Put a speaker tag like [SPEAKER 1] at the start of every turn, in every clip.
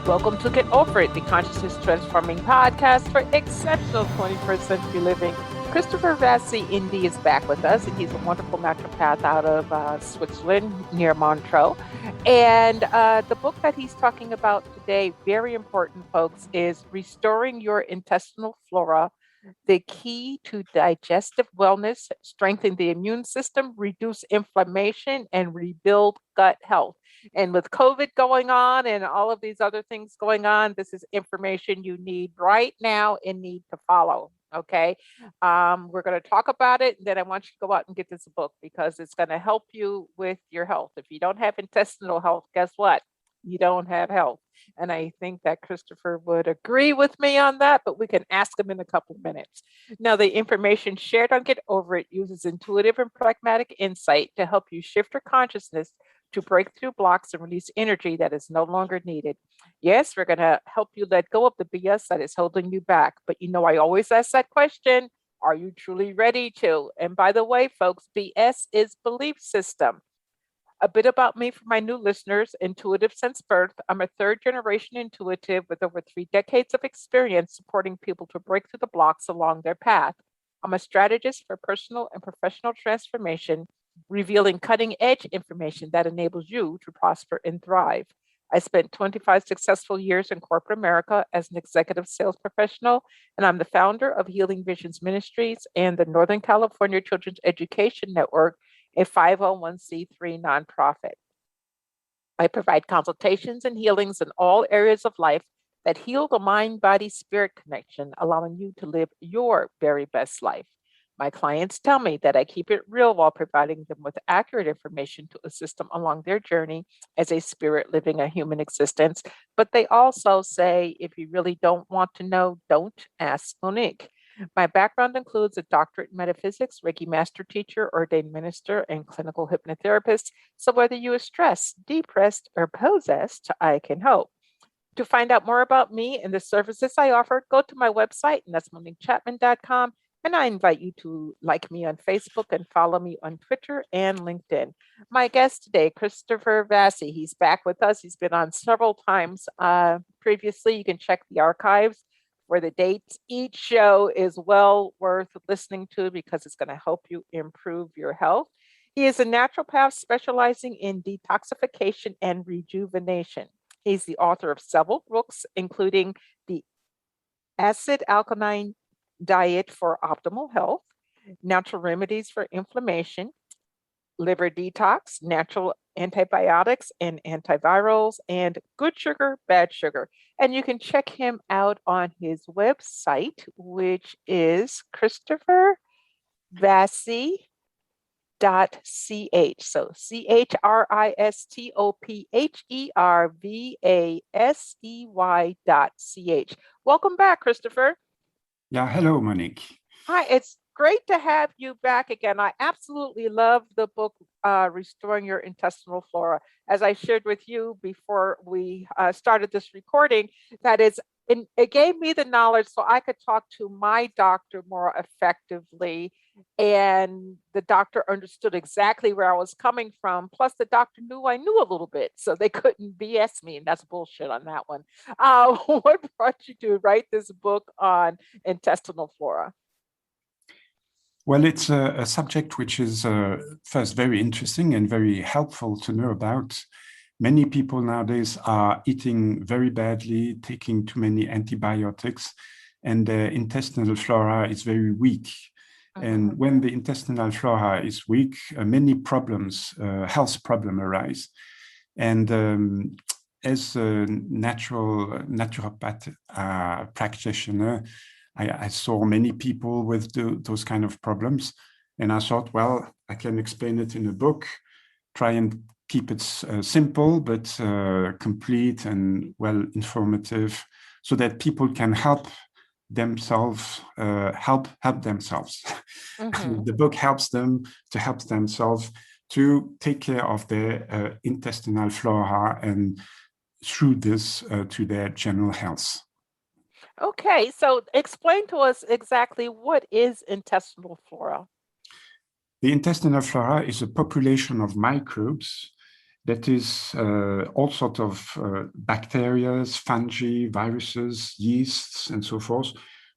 [SPEAKER 1] Welcome to Get Over It, the consciousness transforming podcast for exceptional 21st century living. Christopher Vasey, ND, is back with us, and he's a wonderful naturopath out of Switzerland near Montreux. And the book that he's talking about today, very important, folks, is Restoring Your Intestinal Flora, the Key to Digestive Wellness, Strengthen the Immune System, Reduce Inflammation, and Rebuild Gut Health. And with COVID going on and all of these other things going on, this is information you need right now and need to follow. Okay. We're going to talk about it. And then I want you to go out and get this book because it's going to help you with your health. If you don't have intestinal health, guess what? You don't have health. And I think that Christopher would agree with me on that, but we can ask him in a couple of minutes. Now, the information shared on Get Over It uses intuitive and pragmatic insight to help you shift your consciousness to break through blocks and release energy that is no longer needed. Yes, we're going to help you let go of the BS that is holding you back. But you know, I always ask that question, are you truly ready to? And by the way, folks, BS is belief system. A bit about me for my new listeners, intuitive since birth. I'm a third generation intuitive with over 3 decades of experience supporting people to break through the blocks along their path. I'm a strategist for personal and professional transformation, revealing cutting-edge information that enables you to prosper and thrive. I spent 25 successful years in corporate America as an executive sales professional, and I'm the founder of Healing Visions Ministries and the Northern California Children's Education Network, a 501c3 nonprofit. I provide consultations and healings in all areas of life that heal the mind-body-spirit connection, allowing you to live your very best life. My clients tell me that I keep it real while providing them with accurate information to assist them along their journey as a spirit living a human existence. But they also say, if you really don't want to know, don't ask Monique. My background includes a doctorate in metaphysics, Reiki master teacher, ordained minister, and clinical hypnotherapist. So whether you are stressed, depressed, or possessed, I can help. To find out more about me and the services I offer, go to my website, and that's moniquechapman.com. And I invite you to like me on Facebook and follow me on Twitter and LinkedIn. My guest today, Christopher Vasey, he's back with us. He's been on several times previously. You can check the archives for the dates. Each show is well worth listening to because it's going to help you improve your health. He is a naturopath specializing in detoxification and rejuvenation. He's the author of several books, including The Acid Alkaline Diet for Optimal Health, Natural Remedies for Inflammation, Liver Detox, Natural Antibiotics and Antivirals, and Good Sugar, Bad Sugar. And you can check him out on his website, which is ChristopherVasey.ch. So ChristopherVasey.ch. Welcome back, Christopher.
[SPEAKER 2] Yeah, hello, Monique.
[SPEAKER 1] Hi, it's great to have you back again. I absolutely love the book, Restoring Your Intestinal Flora. As I shared with you before we started this recording, it gave me the knowledge so I could talk to my doctor more effectively. And the doctor understood exactly where I was coming from. Plus, the doctor knew I knew a little bit, so they couldn't BS me. And that's bullshit on that one. What brought you to write this book on intestinal flora?
[SPEAKER 2] Well, it's a subject which is first very interesting and very helpful to know about. Many people nowadays are eating very badly, taking too many antibiotics, and the intestinal flora is very weak. And when the intestinal flora is weak, many problems, health problems arise. And as a naturopath practitioner, I saw many people with those kind of problems. And I thought, well, I can explain it in a book, try and keep it simple, but complete and well informative so that people can help themselves, help themselves. The book helps them to help themselves to take care of their intestinal flora and through this to their general health.
[SPEAKER 1] Okay, so explain to us exactly what is intestinal flora.
[SPEAKER 2] The intestinal flora is a population of microbes that is all sorts of bacteria, fungi, viruses, yeasts, and so forth,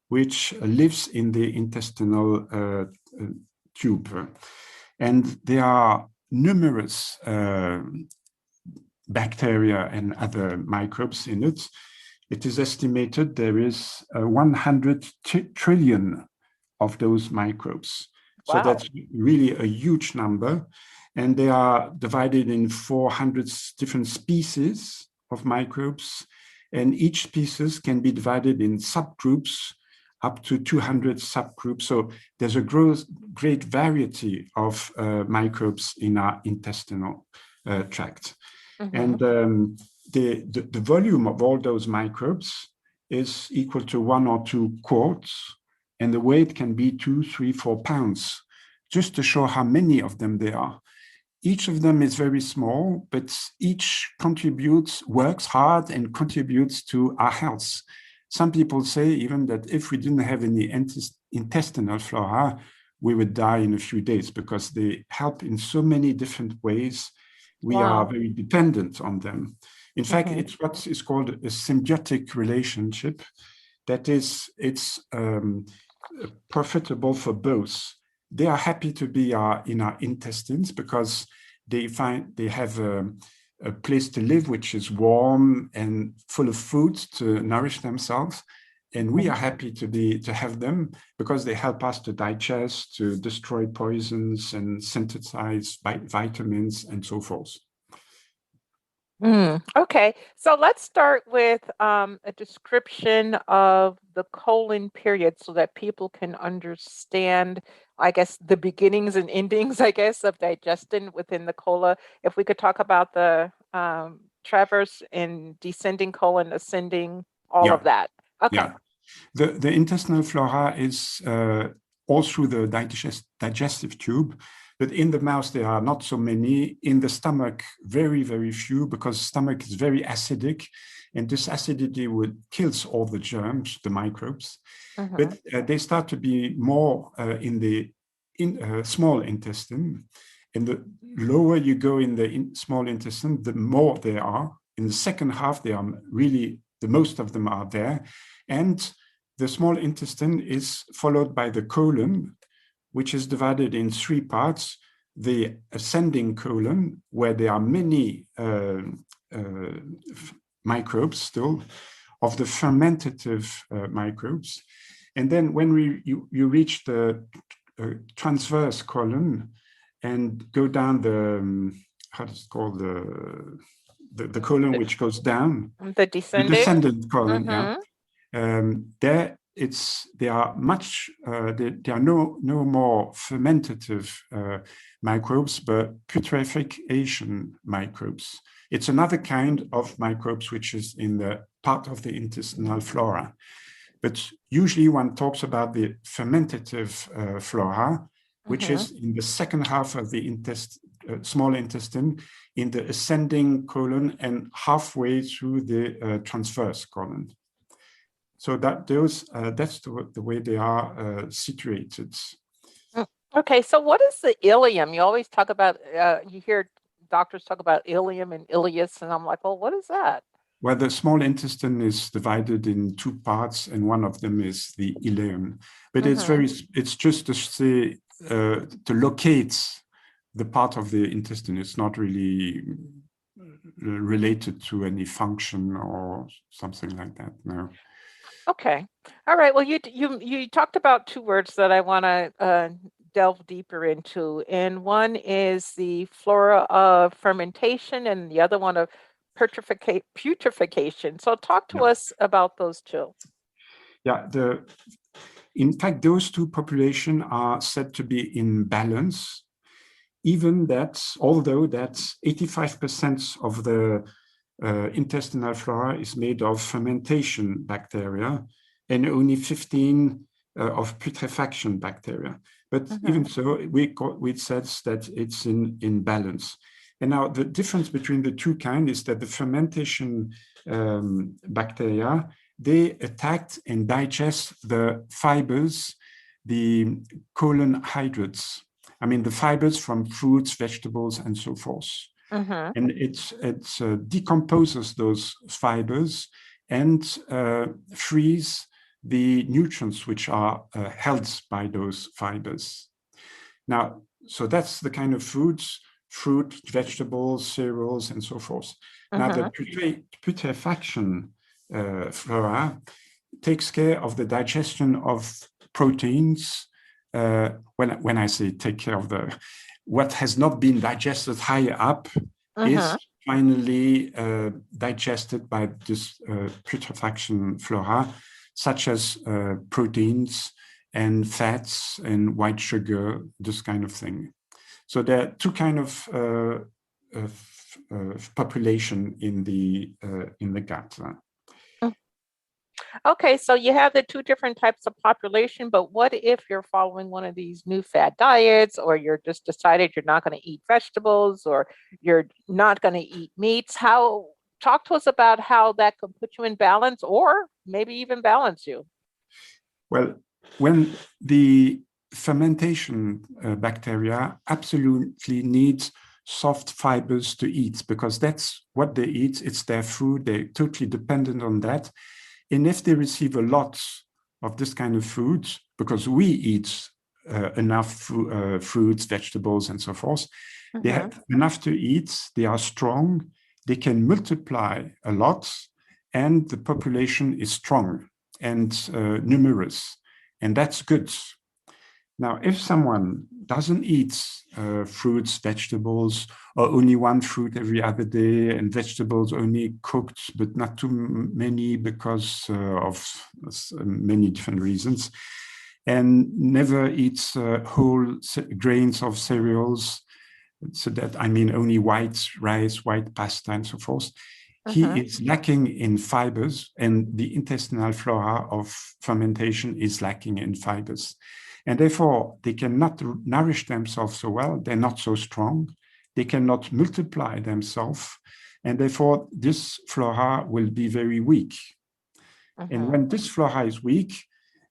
[SPEAKER 2] which lives in the intestinal tube. And there are numerous bacteria and other microbes in it. It is estimated there is 100 trillion of those microbes.
[SPEAKER 1] Wow.
[SPEAKER 2] So that's really a huge number. And they are divided in 400 different species of microbes. And each species can be divided in subgroups, up to 200 subgroups. So there's a great variety of microbes in our intestinal tract. And the volume of all those microbes is equal to 1 or 2 quarts, and the weight can be 2, 3, 4 pounds, just to show how many of them there are. Each of them is very small, but each works hard and contributes to our health. Some people say even that if we didn't have any intestinal flora, we would die in a few days because they help in so many different ways. We are very dependent on them. In fact, it's what is called a symbiotic relationship. That is, it's profitable for both. They are happy to be in our intestines because they have a place to live which is warm and full of food to nourish themselves. And we are happy to have them because they help us to digest, to destroy poisons and synthesize vitamins and so forth.
[SPEAKER 1] Okay, so let's start with a description of the colon period so that people can understand, I guess, the beginnings and endings, I guess, of digestion within the colon. If we could talk about the traverse and descending colon, ascending, all of that. Okay.
[SPEAKER 2] Yeah. The intestinal flora is all through the digestive tube. But in the mouth, there are not so many. In the stomach, very, very few, because stomach is very acidic. And this acidity kills all the germs, the microbes. But they start to be more in the small intestine. And the lower you go in the small intestine, the more there are. In the second half, they are really, the most of them are there. And the small intestine is followed by the colon, which is divided in 3 parts. The ascending colon, where there are many microbes still, of the fermentative microbes. And then when you reach the transverse colon and go down the, how does it called, the colon which goes down?
[SPEAKER 1] The descending?
[SPEAKER 2] The descendant colon, yeah. There are no more fermentative microbes, but putrefaction microbes. It's another kind of microbes which is in the part of the intestinal flora. But usually one talks about the fermentative flora, which is in the second half of the small intestine, in the ascending colon and halfway through the transverse colon. So that's the way they are situated.
[SPEAKER 1] Okay, so what is the ileum? You always talk about, you hear doctors talk about ileum and ileus, and I'm like, well, what is that?
[SPEAKER 2] Well, the small intestine is divided in 2 parts, and one of them is the ileum. But it's just to say, to locate the part of the intestine. It's not really related to any function or something like that, no.
[SPEAKER 1] Okay. All right. Well, you talked about 2 words that I want to delve deeper into. And one is the flora of fermentation and the other one of putrefaction. So talk to us about those 2.
[SPEAKER 2] Yeah, in fact, those 2 populations are said to be in balance, although 85% of the intestinal flora is made of fermentation bacteria and only 15 of putrefaction bacteria. But even so, we said that it's in balance. And now the difference between the 2 kinds is that the fermentation bacteria, they attack and digest the fibers, the colon hydrates. I mean, the fibers from fruits, vegetables, and so forth.
[SPEAKER 1] Mm-hmm.
[SPEAKER 2] And it decomposes those fibers and frees the nutrients which are held by those fibers. Now, so that's the kind of foods, fruit, vegetables, cereals, and so forth. Now, the putrefaction flora takes care of the digestion of proteins. When I say take care of what has not been digested higher up is finally digested by this putrefaction flora, such as proteins and fats and white sugar, this kind of thing. So there are two kind of population in the gut.
[SPEAKER 1] Okay, so you have the two different types of population, but what if you're following one of these new fad diets, or you're just decided you're not going to eat vegetables, or you're not going to eat meats? Talk to us about how that can put you in balance, or maybe even balance you.
[SPEAKER 2] Well, when the fermentation bacteria absolutely needs soft fibers to eat, because that's what they eat, it's their food, they're totally dependent on that. And if they receive a lot of this kind of food, because we eat enough fruits, vegetables, and so forth, they have enough to eat, they are strong, they can multiply a lot, and the population is strong and numerous, and that's good. Now, if someone doesn't eat fruits, vegetables, or only one fruit every other day, and vegetables only cooked, but not too many because of many different reasons, and never eats whole grains of cereals, so that I mean only white rice, white pasta, and so forth, he is lacking in fibers, and the intestinal flora of fermentation is lacking in fibers. And therefore, they cannot nourish themselves so well. They're not so strong. They cannot multiply themselves. And therefore, this flora will be very weak. And when this flora is weak,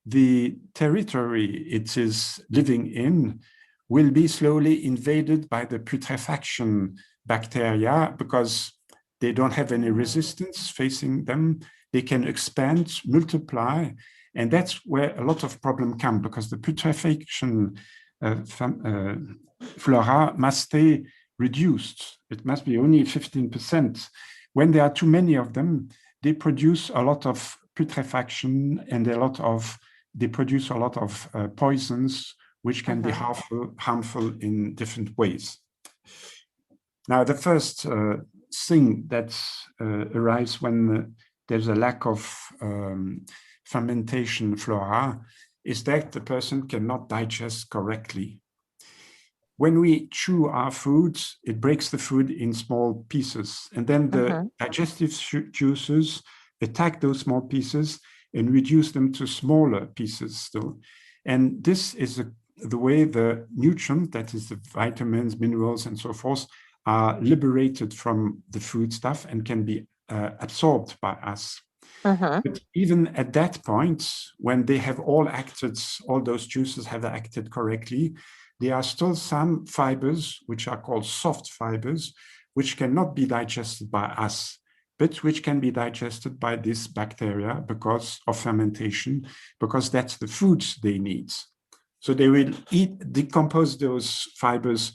[SPEAKER 2] the territory it is living in will be slowly invaded by the putrefaction bacteria, because they don't have any resistance facing them. They can expand, multiply, and that's where a lot of problems come, because the putrefaction flora must stay reduced. It must be only 15%. When there are too many of them, they produce a lot of putrefaction, and they produce a lot of poisons, which can be harmful in different ways. Now, the first thing that arises when there's a lack of fermentation flora is that the person cannot digest correctly. When we chew our foods, it breaks the food in small pieces, and then the digestive juices attack those small pieces and reduce them to smaller pieces still. And this is the way the nutrients, that is the vitamins, minerals, and so forth, are liberated from the food stuff and can be absorbed by us. But even at that point, when they have all those juices have acted correctly, there are still some fibers, which are called soft fibers, which cannot be digested by us, but which can be digested by this bacteria because of fermentation, because that's the foods they need. So they will decompose those fibers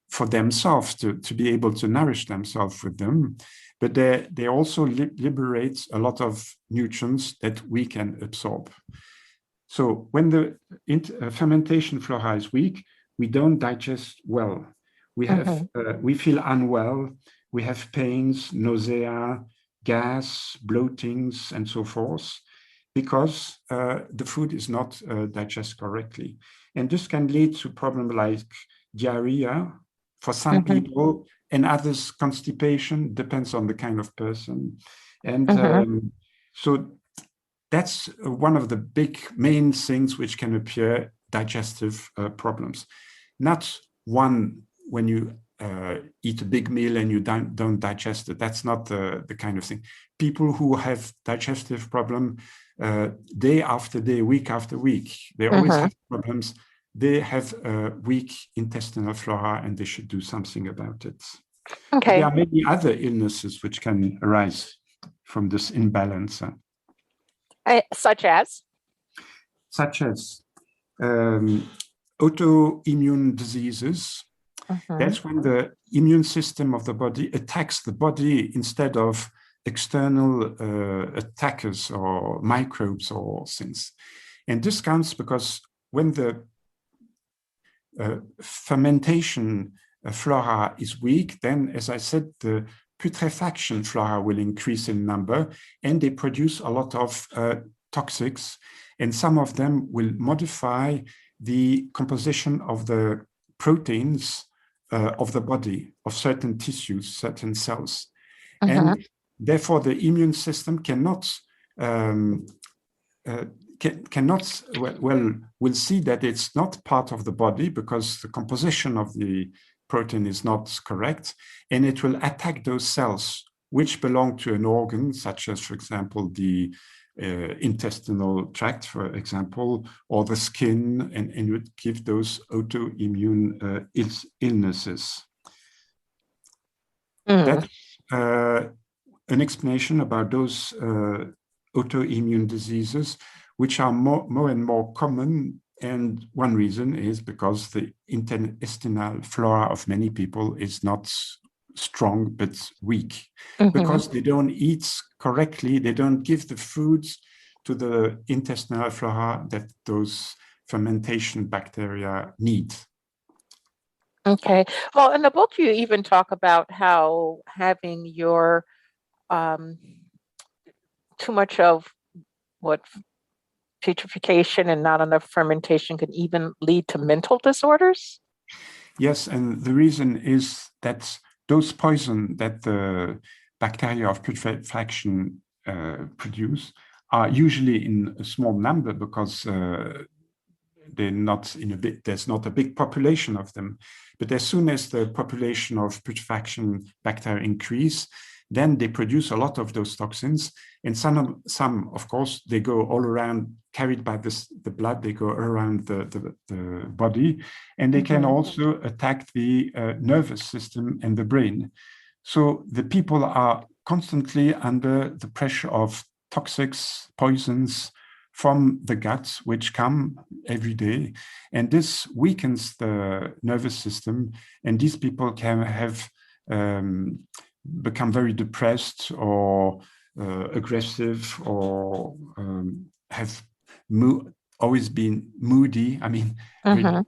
[SPEAKER 2] for themselves to be able to nourish themselves with them. But they also liberate a lot of nutrients that we can absorb. So when the fermentation flora is weak, we don't digest well. We feel unwell. We have pains, nausea, gas, bloatings, and so forth, because the food is not digested correctly. And this can lead to problems like diarrhea for some people, and others constipation, depends on the kind of person. And so that's one of the big main things which can appear, digestive problems. Not one when you eat a big meal and you don't digest it. That's not the kind of thing. People who have digestive problem day after day, week after week, they always have problems. They have a weak intestinal flora, and they should do something about it. But there
[SPEAKER 1] Okay.
[SPEAKER 2] are many other illnesses which can arise from this imbalance,
[SPEAKER 1] Such as?
[SPEAKER 2] such as autoimmune diseases.
[SPEAKER 1] Mhm.
[SPEAKER 2] That's when the immune system of the body attacks the body instead of external attackers or microbes or things. And this counts because when the fermentation flora is weak, then, as I said, the putrefaction flora will increase in number, and they produce a lot of toxics, and some of them will modify the composition of the proteins of the body, of certain tissues, certain cells.
[SPEAKER 1] Mhm.
[SPEAKER 2] And therefore, the immune system cannot we'll see that it's not part of the body because the composition of the protein is not correct, and it will attack those cells which belong to an organ, such as, for example, the intestinal tract, for example, or the skin, and would give those autoimmune illnesses.
[SPEAKER 1] Mm.
[SPEAKER 2] That's an explanation about those autoimmune diseases, which are more and more common. And one reason is because the intestinal flora of many people is not strong, but weak, because they don't eat correctly. They don't give the foods to the intestinal flora that those fermentation bacteria need.
[SPEAKER 1] Okay. Well, in the book, you even talk about how having your too much of what putrefaction and not enough fermentation can even lead to mental disorders.
[SPEAKER 2] Yes, and the reason is that those poison that the bacteria of putrefaction produce are usually in a small number because they're not in there's not a big population of them. But as soon as the population of putrefaction bacteria increase, then they produce a lot of those toxins. And some of course, they go all around, carried by the blood, they go around the body, and they can also attack the nervous system and the brain. So the people are constantly under the pressure of toxics, poisons from the guts, which come every day. And this weakens the nervous system. And these people can have become very depressed or aggressive or have always been moody. I mean, really,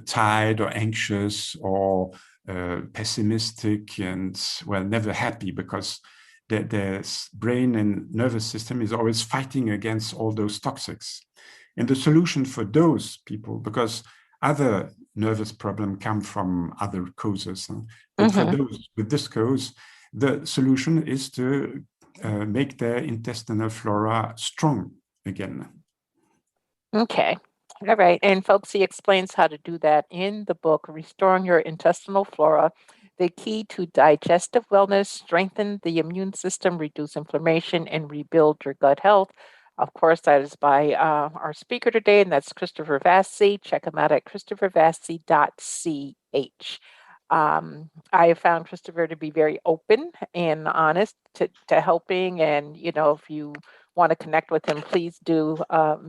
[SPEAKER 2] tired or anxious or pessimistic and, well, never happy because the brain and nervous system is always fighting against all those toxics. And the solution for those people, because other nervous problems come from other causes, but for those with this cause, the solution is to make their intestinal flora strong again.
[SPEAKER 1] Okay. All right. And folks, he explains how to do that in the book, Restoring Your Intestinal Flora, The Key to Digestive Wellness, Strengthen the Immune System, Reduce Inflammation, and Rebuild Your Gut Health. Of course, that is by our speaker today, and that's Christopher Vasey. Check him out at christophervasey.ch. I have found Christopher to be very open and honest to helping. And, you know, if you want to connect with him, please do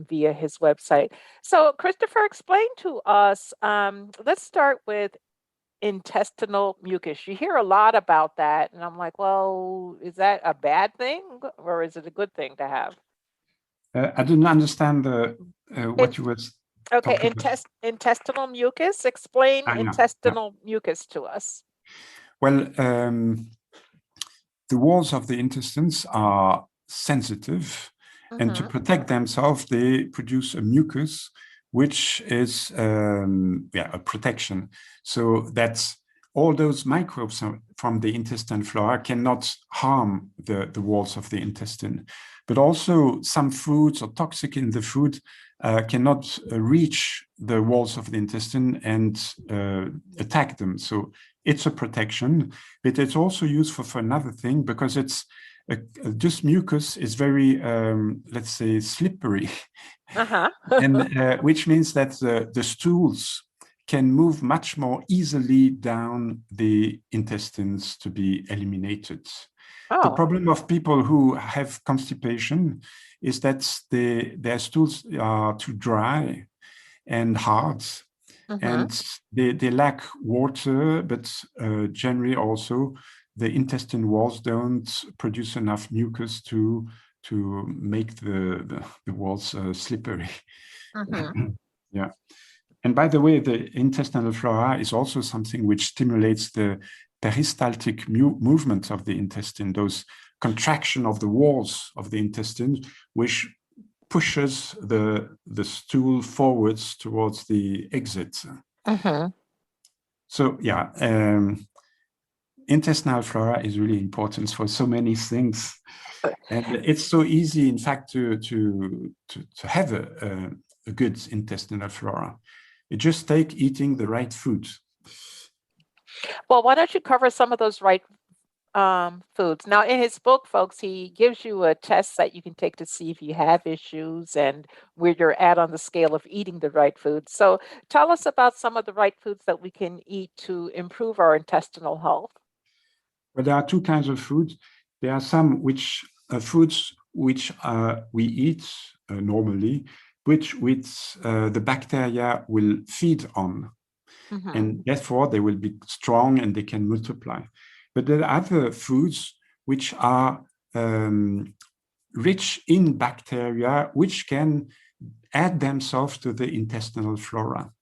[SPEAKER 1] via his website. So, Christopher, explain to us, let's start with intestinal mucus. You hear a lot about that. And I'm like, well, is that a bad thing or is it a good thing to have?
[SPEAKER 2] I didn't understand what you were
[SPEAKER 1] Okay,
[SPEAKER 2] talking about.
[SPEAKER 1] intestinal mucus. Explain
[SPEAKER 2] Yeah.
[SPEAKER 1] intestinal mucus to us.
[SPEAKER 2] Well, the walls of the intestines are sensitive, and to protect themselves, they produce a mucus, which is a protection. So that's all those microbes from the intestine flora cannot harm the walls of the intestine. But also some foods or toxic in the food cannot reach the walls of the intestine and attack them. So it's a protection, but it's also useful for another thing because it's this mucus is very, let's say, slippery, and which means that the stools can move much more easily down the intestines to be eliminated. The
[SPEAKER 1] Oh.
[SPEAKER 2] problem of people who have constipation is that their stools are too dry and hard, and they lack water, but generally also the intestine walls don't produce enough mucus to make the walls slippery. Yeah. And by the way, the intestinal flora is also something which stimulates the peristaltic movement of the intestine, those contraction of the walls of the intestine, which pushes the stool forwards towards the exit. So yeah, intestinal flora is really important for so many things, and it's so easy, in fact, to have a good intestinal flora. You just take eating the right food.
[SPEAKER 1] Well, why don't you cover some of those right foods? Now, in his book, folks, he gives you a test that you can take to see if you have issues and where you're at on the scale of eating the right foods. So tell us about some of the right foods that we can eat to improve our intestinal health.
[SPEAKER 2] Well, there are two kinds of foods. There are some foods which we eat normally, which the bacteria will feed on. And therefore they will be strong and they can multiply. But there are other foods which are rich in bacteria, which can add themselves to the intestinal flora.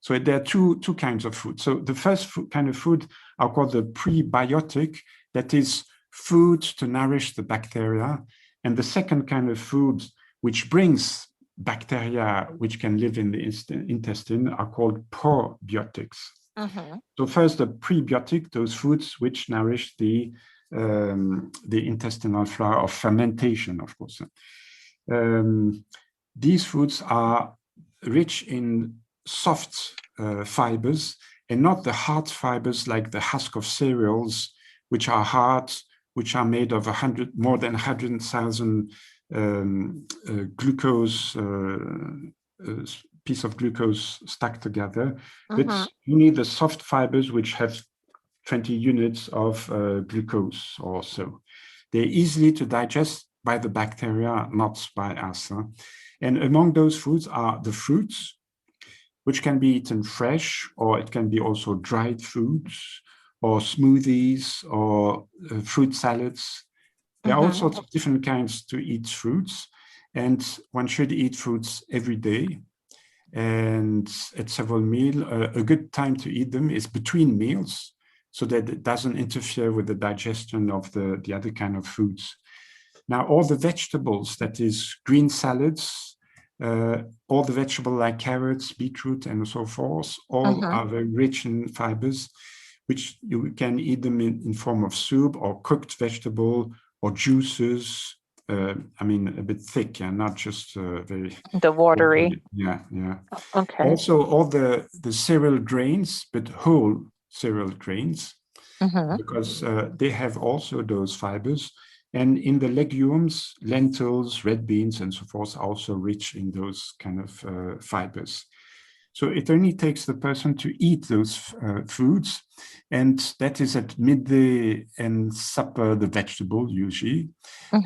[SPEAKER 2] So there are two kinds of food. So the first kind of food are called the prebiotic, that is food to nourish the bacteria. And the second kind of food, which brings bacteria which can live in the intestine, are called probiotics. So first, the prebiotic, those foods which nourish the intestinal flora of fermentation, of course. These foods are rich in soft fibers and not the hard fibers like the husk of cereals, which are hard, which are made of more than 100,000 glucose piece of glucose stuck together, but you need the soft fibers which have 20 units of glucose or so. They're easily to digest by the bacteria, not by us. And among those foods are the fruits, which can be eaten fresh, or it can be also dried fruits, or smoothies, or fruit salads. There are all sorts of different kinds to eat fruits, and one should eat fruits every day. And at several meals, a good time to eat them is between meals, so that it doesn't interfere with the digestion of the other kind of foods. Now, all the vegetables, that is green salads, all the vegetables like carrots, beetroot, and so forth, all are very rich in fibers, which you can eat them in form of soup or cooked vegetable or juices. I mean, a bit thick and not just very
[SPEAKER 1] watery.
[SPEAKER 2] Yeah.
[SPEAKER 1] Okay.
[SPEAKER 2] Also, all the cereal grains, but whole cereal grains, because they have also those fibers. And in the legumes, lentils, red beans, and so forth, are also rich in those kind of fibers. So it only takes the person to eat those foods, and that is at midday and supper, the vegetable usually,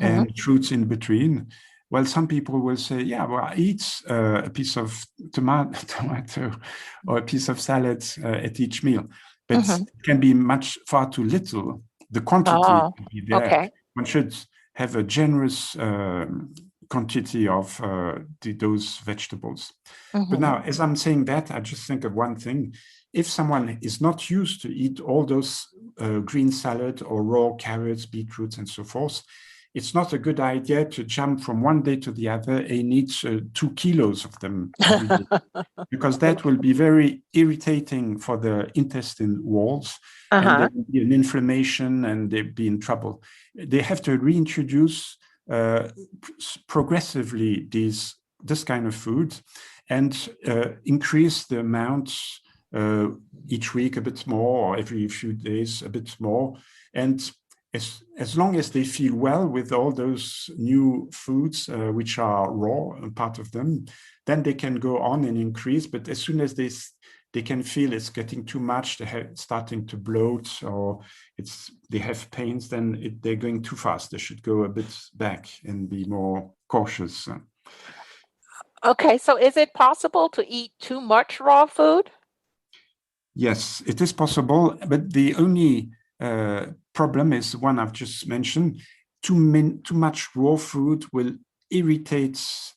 [SPEAKER 2] and fruits in between. Well, some people will say, yeah, well, I eat a piece of tomato or a piece of salad at each meal, but it can be far too little. The quantity can be there.
[SPEAKER 1] Okay.
[SPEAKER 2] One should have a generous quantity of those vegetables. But now, as I'm saying that, I just think of one thing. If someone is not used to eat all those green salad or raw carrots, beetroots, and so forth, it's not a good idea to jump from one day to the other and eat 2 kilos of them every day, because that will be very irritating for the intestine walls, and there will be an inflammation and they'll be in trouble. They have to reintroduce progressively this kind of food and increase the amounts each week a bit more, or every few days a bit more. And as long as they feel well with all those new foods, which are raw, part of them, then they can go on and increase. But as soon as they they can feel it's getting too much, they're starting to bloat, or they have pains, then they're going too fast. They should go a bit back and be more cautious.
[SPEAKER 1] Okay, so is it possible to eat too much raw food?
[SPEAKER 2] Yes, it is possible, but the only problem is the one I've just mentioned. Too much raw food will irritate,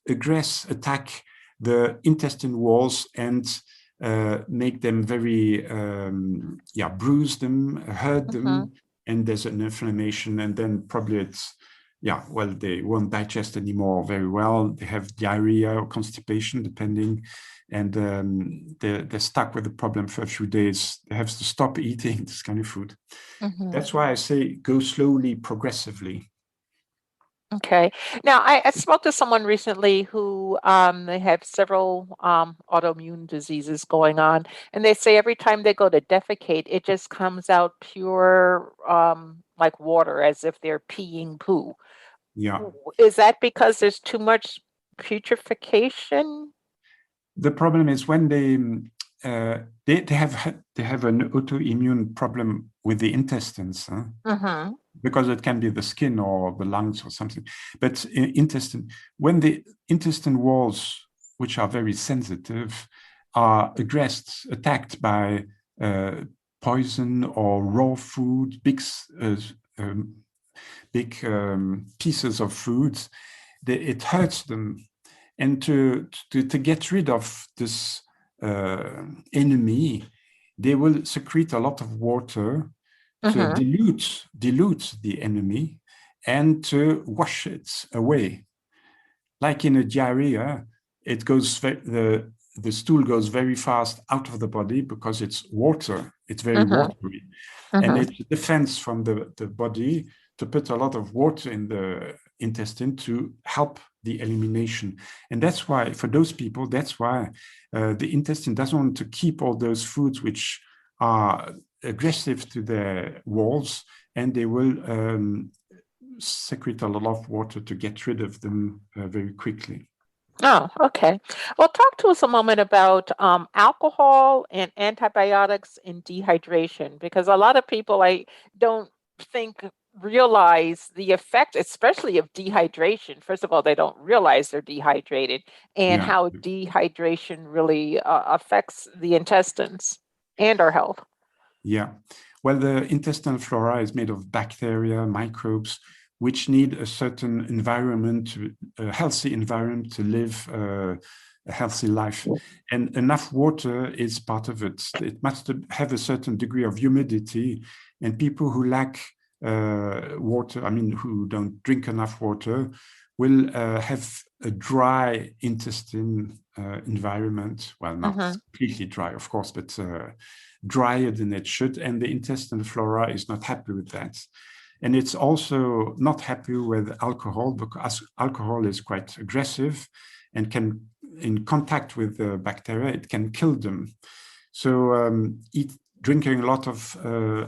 [SPEAKER 2] aggress, attack the intestine walls and make them very, bruise them, hurt them, and there's an inflammation, and then probably they won't digest anymore very well. They have diarrhea or constipation, depending, and they're stuck with the problem for a few days. They have to stop eating this kind of food. That's why I say go slowly, progressively.
[SPEAKER 1] Okay. Now, I spoke to someone recently who they have several autoimmune diseases going on, and they say every time they go to defecate, it just comes out pure like water, as if they're peeing poo.
[SPEAKER 2] Yeah.
[SPEAKER 1] Is that because there's too much putrefaction?
[SPEAKER 2] The problem is when they have an autoimmune problem with the intestines. Because it can be the skin or the lungs or something. But when the intestine walls, which are very sensitive, are attacked by poison or raw food, big pieces of foods, it hurts them. And to get rid of this enemy, they will secrete a lot of water to dilute the enemy and to wash it away. Like in a diarrhea, the stool goes very fast out of the body because it's water. It's very watery. And it's a defense from the body to put a lot of water in the intestine to help the elimination. And that's why, for those people, the intestine doesn't want to keep all those foods which are aggressive to their walls, and they will secrete a lot of water to get rid of them very quickly.
[SPEAKER 1] Oh, okay. Well, talk to us a moment about alcohol and antibiotics and dehydration, because a lot of people I don't think realize the effect, especially of dehydration. First of all, they don't realize they're dehydrated, and how dehydration really affects the intestines and our health.
[SPEAKER 2] Yeah. Well, the intestinal flora is made of bacteria, microbes, which need a certain environment, a healthy environment to live a healthy life. And enough water is part of it. It must have a certain degree of humidity. And people who lack water, who don't drink enough water, will have a dry intestine environment. Well, not completely dry, of course, but drier than it should. And the intestinal flora is not happy with that. And it's also not happy with alcohol, because alcohol is quite aggressive and can, in contact with the bacteria, it can kill them. So drinking a lot of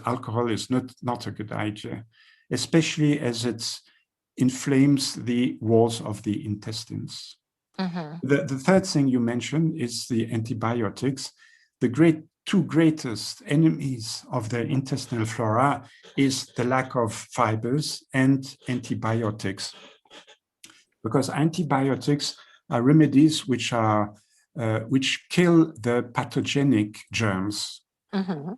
[SPEAKER 2] alcohol is not a good idea, especially as it inflames the walls of the intestines. The third thing you mentioned is the antibiotics. The two greatest enemies of the intestinal flora is the lack of fibers and antibiotics, because antibiotics are remedies which kill the pathogenic germs.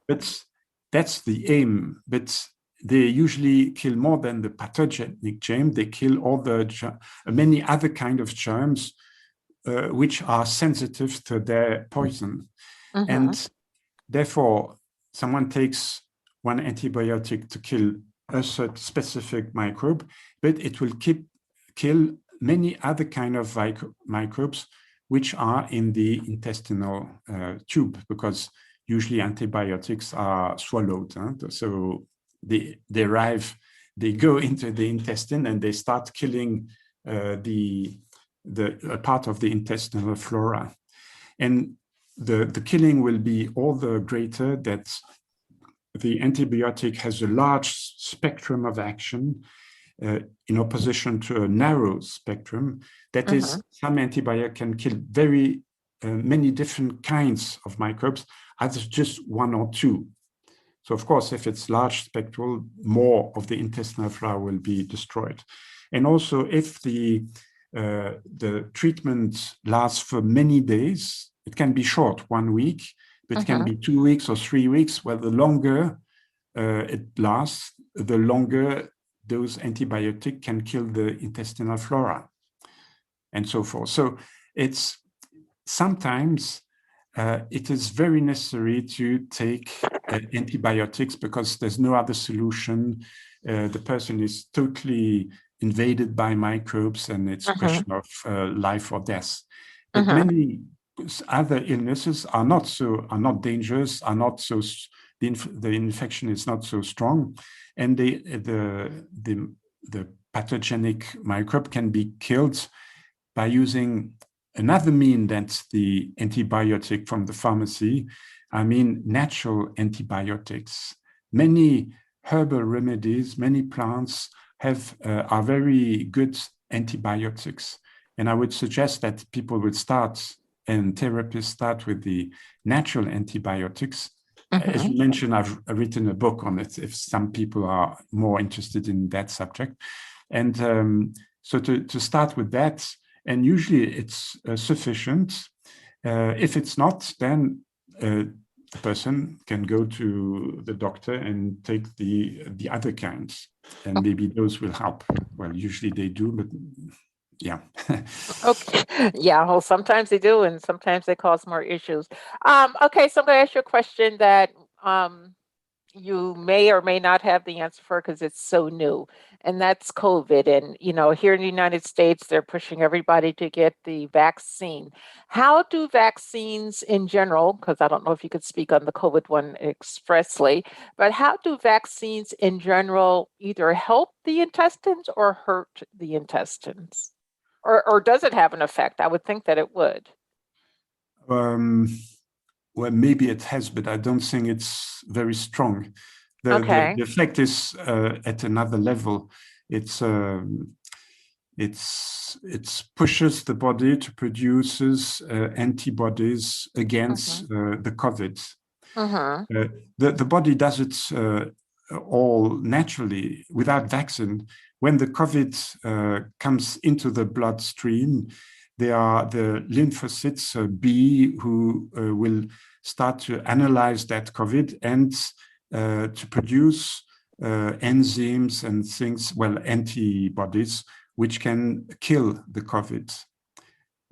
[SPEAKER 2] But that's the aim. But they usually kill more than the pathogenic germ. They kill all the many other kind of germs which are sensitive to their poison. And therefore, someone takes one antibiotic to kill a certain specific microbe, but it will kill many other kind of microbes which are in the intestinal tube, because usually antibiotics are swallowed. So they go into the intestine and they start killing the part of the intestinal flora. And the killing will be all the greater that the antibiotic has a large spectrum of action in opposition to a narrow spectrum. That is, some antibiotic can kill very many different kinds of microbes as just one or two. So of course, if it's large spectral, more of the intestinal flora will be destroyed. And also if the treatment lasts for many days, it can be short, 1 week, but it can be 2 weeks or 3 weeks. Well, the longer it lasts, the longer those antibiotics can kill the intestinal flora and so forth. So it's sometimes it is very necessary to take antibiotics because there's no other solution. The person is totally invaded by microbes and it's a question of life or death. But many other illnesses are not dangerous, are not so, the infection is not so strong, and the pathogenic microbe can be killed by using another mean that's the antibiotic from the pharmacy. I mean, natural antibiotics. Many herbal remedies, many plants are very good antibiotics. And I would suggest that people would start, and therapists start with the natural antibiotics. As you mentioned, I've written a book on it if some people are more interested in that subject. And so to start with that, and usually it's sufficient. If it's not, then the person can go to the doctor and take the other kinds, and maybe those will help. Well, usually they do, but yeah.
[SPEAKER 1] Okay. Yeah, well, sometimes they do, and sometimes they cause more issues. Okay, so I'm going to ask you a question that you may or may not have the answer for because it's so new, and that's COVID. And, here in the United States, they're pushing everybody to get the vaccine. How do vaccines in general, because I don't know if you could speak on the COVID one expressly, but how do vaccines in general either help the intestines or hurt the intestines? Or does it have an effect? I would think that it would.
[SPEAKER 2] Well, maybe it has, but I don't think it's very strong. The effect is at another level. It pushes the body to produce antibodies against the COVID. The body does it all naturally without vaccine. When the COVID comes into the bloodstream, they are the lymphocytes B who will start to analyze that COVID and to produce enzymes and things, well, antibodies, which can kill the COVID.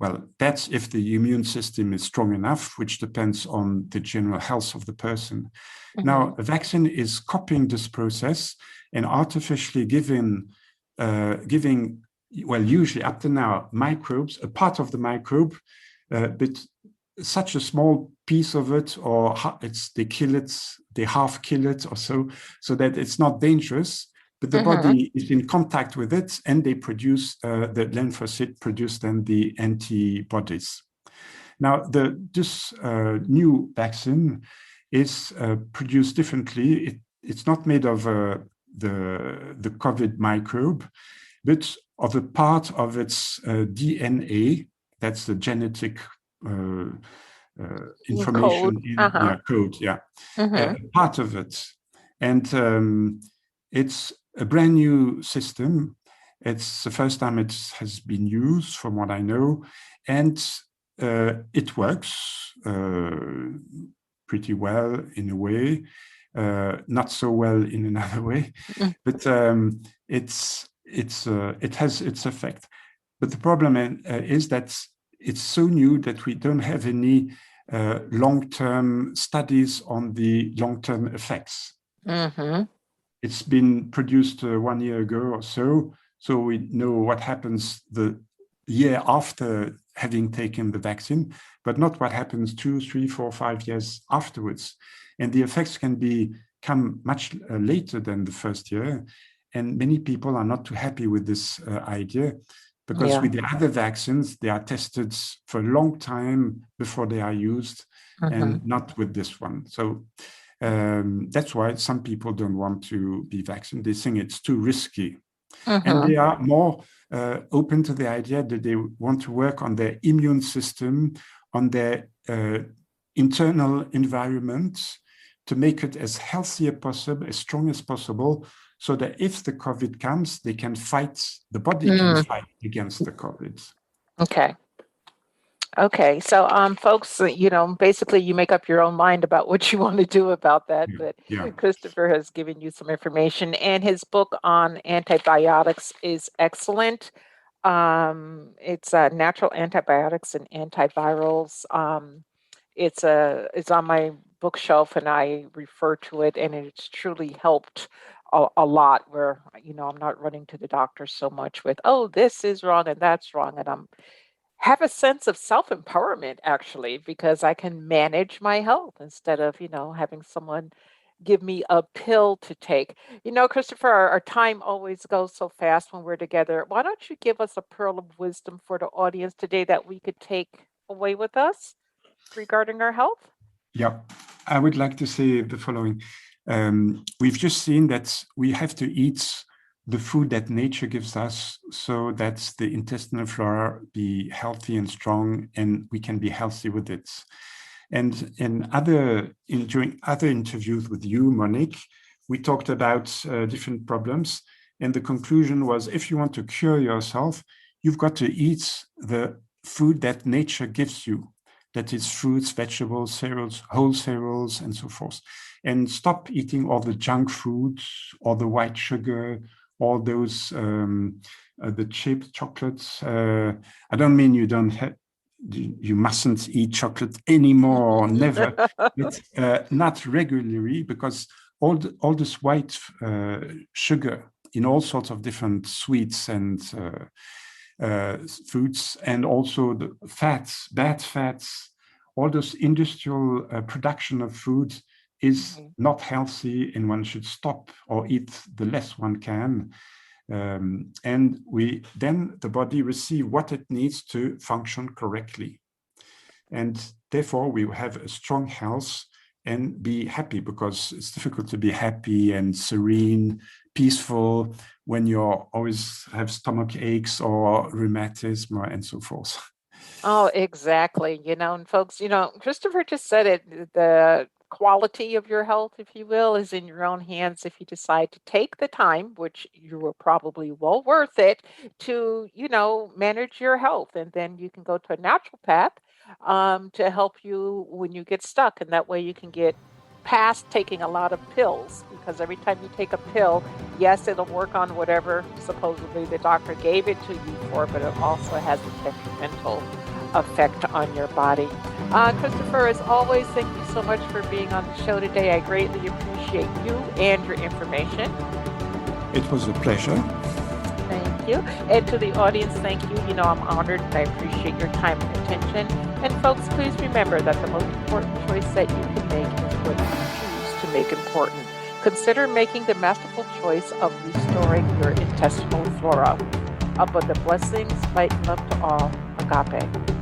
[SPEAKER 2] Well, that's if the immune system is strong enough, which depends on the general health of the person. Now, a vaccine is copying this process and artificially giving, well, usually up to now, microbes, a part of the microbe, but such a small piece of it, or they kill it, they half kill it or so that it's not dangerous, but the body is in contact with it and they produce, the lymphocyte produce then the antibodies. Now, this new vaccine is produced differently. It's not made of the COVID microbe, but of a part of its DNA, that's the genetic information code, part of it. And it's a brand new system. It's the first time it has been used, from what I know, and it works pretty well in a way, not so well in another way, but it has its effect. But the problem is that it's so new that we don't have any long-term studies on the long-term effects. It's been produced 1 year ago or so we know what happens the year after having taken the vaccine, but not what happens 2, 3, 4, 5 years afterwards. And the effects can come much later than the first year. And many people are not too happy with this idea, because with the other vaccines, they are tested for a long time before they are used, and not with this one. So that's why some people don't want to be vaccinated. They think it's too risky. And they are more open to the idea that they want to work on their immune system, on their internal environment to make it as healthy as possible, as strong as possible, so that if the COVID comes, they can fight, the body can fight against the COVID.
[SPEAKER 1] Okay. So, folks, basically you make up your own mind about what you want to do about that. But Christopher has given you some information, and his book on antibiotics is excellent. It's natural antibiotics and antivirals. It's on my bookshelf, and I refer to it, and it's truly helped a lot. Where I'm not running to the doctor so much with, oh, this is wrong and that's wrong, and I'm have a sense of self-empowerment actually, because I can manage my health instead of having someone give me a pill to take. Christopher, our time always goes so fast when we're together. Why don't you give us a pearl of wisdom for the audience today that we could take away with us regarding our health?
[SPEAKER 2] Yeah, I would like to say the following. We've just seen that we have to eat the food that nature gives us so that the intestinal flora be healthy and strong, and we can be healthy with it. And during other interviews with you, Monique, we talked about different problems. And the conclusion was, if you want to cure yourself, you've got to eat the food that nature gives you. That is fruits, vegetables, cereals, whole cereals, and so forth. And stop eating all the junk foods, all the white sugar, all those, the chips, chocolates. I don't mean you mustn't eat chocolate anymore, never, but not regularly, because all this white sugar in all sorts of different sweets and foods, and also the fats, bad fats, all this industrial production of food is not healthy, and one should stop or eat the less one can. And then the body receives what it needs to function correctly. And therefore we have a strong health and be happy, because it's difficult to be happy and serene, peaceful when you always have stomach aches or rheumatism and so forth.
[SPEAKER 1] Oh, exactly. And folks, Christopher just said it, the quality of your health, if you will, is in your own hands if you decide to take the time, which you are probably well worth it, to, manage your health. And then you can go to a naturopath to help you when you get stuck. And that way you can get past taking a lot of pills, because every time you take a pill, yes, it'll work on whatever supposedly the doctor gave it to you for, but it also has a detrimental effect on your body. Christopher, as always, thank you so much for being on the show today. I greatly appreciate you and your information.
[SPEAKER 2] It was a pleasure.
[SPEAKER 1] Thank you. And to the audience, thank you. I'm honored and I appreciate your time and attention. And folks, please remember that the most important choice that you can make is what you choose to make important. Consider making the masterful choice of restoring your intestinal flora. Abundant blessings, light and love to all. Agape.